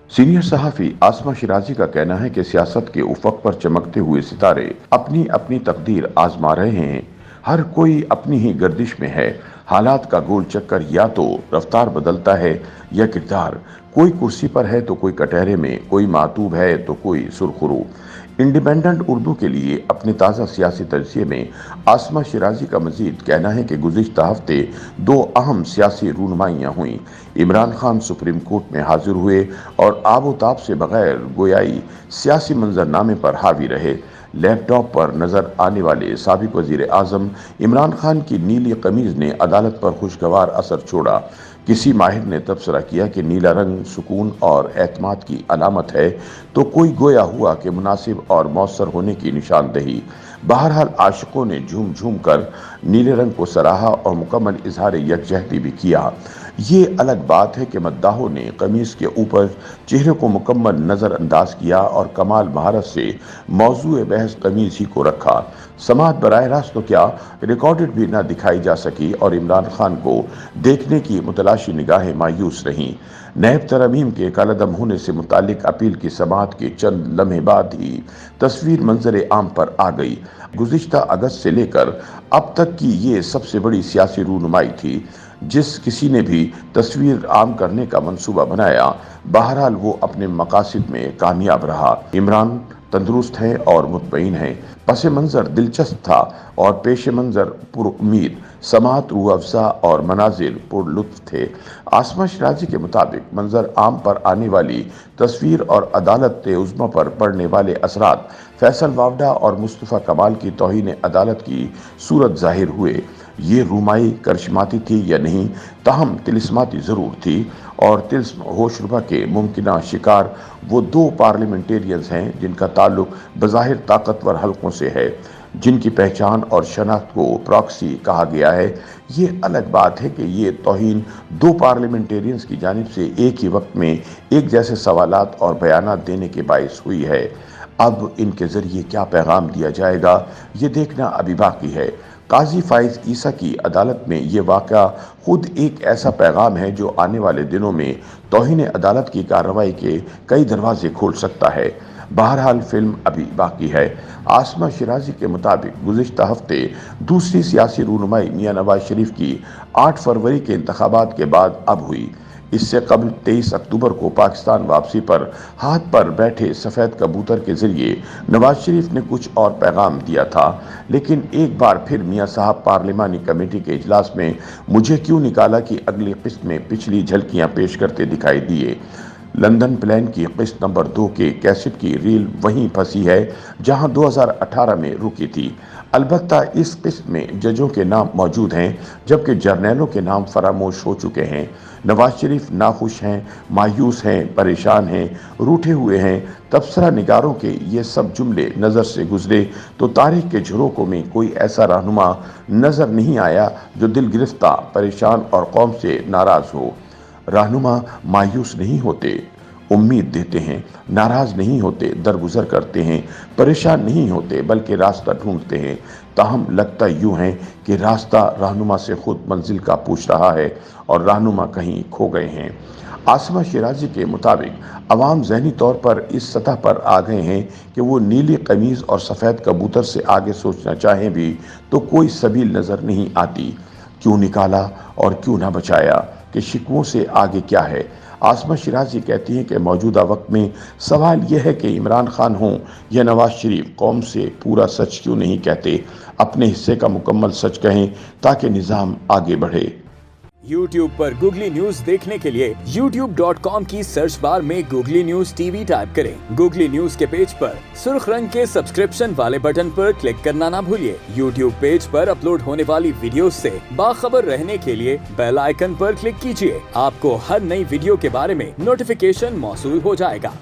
Senior सहाफी आसमा शिराजी का कहना है कि सियासत के उफक पर चमकते हुए सितारे अपनी अपनी तकदीर आजमा रहे हैं। हर कोई अपनी ही गर्दिश में है। हालात का गोल चक्कर या तो रफ्तार बदलता है या किरदार। कोई कुर्सी पर है तो कोई कटहरे में, कोई मातूब है तो कोई सुरखरू। इंडिपेंडेंट उर्दू के लिए अपने ताज़ा सियासी तजज़िये में आसमा शिराजी का मजीद कहना है कि गुज़िश्ता हफ्ते दो अहम सियासी रूनुमाइयाँ हुईं। इमरान खान सुप्रीम कोर्ट में हाजिर हुए और आबोताब से बगैर गोयाई सियासी मंजरनामे पर हावी रहे। लैपटॉप पर नजर आने वाले साबिक वजीर आजम इमरान खान की नीली कमीज ने अदालत पर खुशगवार असर छोड़ा। किसी माहिर ने तबसरा किया कि नीला रंग सुकून और एतमाद की अलामत है, तो कोई गोया हुआ कि मुनासिब और मौसर होने की निशानदही। बहरहाल आशिकों ने झूम झूम कर नीले रंग को सराहा और मुकम्मल इजहार यकजहती भी किया। ये अलग बात है कि मद्दाहों ने कमीज के ऊपर चेहरे को मुकम्मल नज़रअंदाज किया और कमाल महारत से मौजूए बहस कमीज ही को रखा। समाअत बराह रास्त तो क्या रिकॉर्डेड भी ना दिखाई जा सकी और इमरान खान को देखने की मुतलाशी निगाहें मायूस रहीं। नैब तरमीम के कालादम होने से मुतालिक अपील की समाअत के चंद लम्हे बाद ही तस्वीर मंजर आम पर आ गई। गुज़िश्ता अगस्त से लेकर अब तक की ये सबसे बड़ी सियासी रूनुमाई थी। जिस किसी ने भी तस्वीर आम करने का मंसूबा बनाया, बहरहाल वो अपने मकासद में कामयाब रहा। इमरान तंदुरुस्त हैं और मुतमईन हैं। पस मंज़र दिलचस्प था और पेश मंज़र पुरुम्मीद। समाअत रूह अफ़ज़ा और मनाजिर पुरलुत्फ़ थे। आसमा शिराजी के मुताबिक मंजर आम पर आने वाली तस्वीर और अदालत उज़्मा पर पड़ने वाले असरात फैसल वावडा और मुस्तफ़ा कमाल की तौहीन अदालत की सूरत ज़ाहिर हुए। ये रूमाई करिश्माती थी या नहीं, ताहम तिलिस्माती ज़रूर थी और तिल्स्म होशरुबा के मुमकिना शिकार वो दो पार्लियामेंटेरियंस हैं जिनका ताल्लुक बज़ाहिर ताकतवर हलकों से है, जिनकी पहचान और शनाख्त को प्रॉक्सी कहा गया है। ये अलग बात है कि ये तौहीन दो पार्लियामेंटेरियंस की जानिब से एक ही वक्त में एक जैसे सवालात और बयानात देने के बाइस हुई है। अब इनके ज़रिए क्या पैगाम दिया जाएगा, ये देखना अभी बाकी है। काजी फाइज ईसा की अदालत में ये वाक़या खुद एक ऐसा पैगाम है जो आने वाले दिनों में तौहीन अदालत की कार्रवाई के कई दरवाजे खोल सकता है। बहरहाल फिल्म अभी बाकी है। आसमा शिराजी के मुताबिक गुज़िश्ता हफ्ते दूसरी सियासी रूनुमाई मियां नवाज शरीफ की 8 फरवरी के इंतखाबात के बाद अब हुई। इससे कबल 23 अक्टूबर को पाकिस्तान वापसी पर हाथ पर बैठे सफ़ेद कबूतर के ज़रिए नवाज शरीफ ने कुछ और पैगाम दिया था। लेकिन एक बार फिर मियां साहब पार्लिमानी कमेटी के इजलास में मुझे क्यों निकाला की अगली किस्त में पिछली झलकियां पेश करते दिखाई दिए। लंदन प्लेन की किस्त नंबर 2 के कैसेट की रील वहीं फंसी है जहां 2018 में रुकी थी। अलबत्ता इस किस्त में जजों के नाम मौजूद हैं, जबकि जर्नैलों के नाम फरामोश हो चुके हैं। नवाज शरीफ नाखुश हैं, मायूस हैं, परेशान हैं, रूठे हुए हैं। तबसरा निगारों के ये सब जुमले नज़र से गुजरे तो तारीख के झरोकों में कोई ऐसा रहनुमा नज़र नहीं आया जो दिल गिरफ्ता, परेशान और कौम से नाराज़ हो। रहनुमा मायूस नहीं होते, उम्मीद देते हैं। नाराज नहीं होते, दरगुजर करते हैं। परेशान नहीं होते, बल्कि रास्ता ढूंढते हैं। ताहम लगता यूं है कि रास्ता रहनुमा से खुद मंजिल का पूछ रहा है और रहनुमा कहीं खो गए हैं। आसमा शिराजी के मुताबिक अवाम ज़हनी तौर पर इस सतह पर आ गए हैं कि वो नीली कमीज़ और सफ़ेद कबूतर से आगे सोचना चाहें भी तो कोई सबील नज़र नहीं आती। क्यों निकाला और क्यों ना बचाया कि शिकवों से आगे क्या है। आसमा शिराजी कहती हैं कि मौजूदा वक्त में सवाल यह है कि इमरान खान हों या नवाज शरीफ कौम से पूरा सच क्यों नहीं कहते, अपने हिस्से का मुकम्मल सच कहें ताकि निज़ाम आगे बढ़े। YouTube पर गूगली न्यूज देखने के लिए youtube.com की सर्च बार में गूगली न्यूज टीवी टाइप करें। गूगली न्यूज के पेज पर सुर्ख रंग के सब्सक्रिप्शन वाले बटन पर क्लिक करना ना भूलिए। YouTube पेज पर अपलोड होने वाली वीडियो से बाखबर रहने के लिए बेल आइकन पर क्लिक कीजिए। आपको हर नई वीडियो के बारे में नोटिफिकेशन मौसूल हो जाएगा।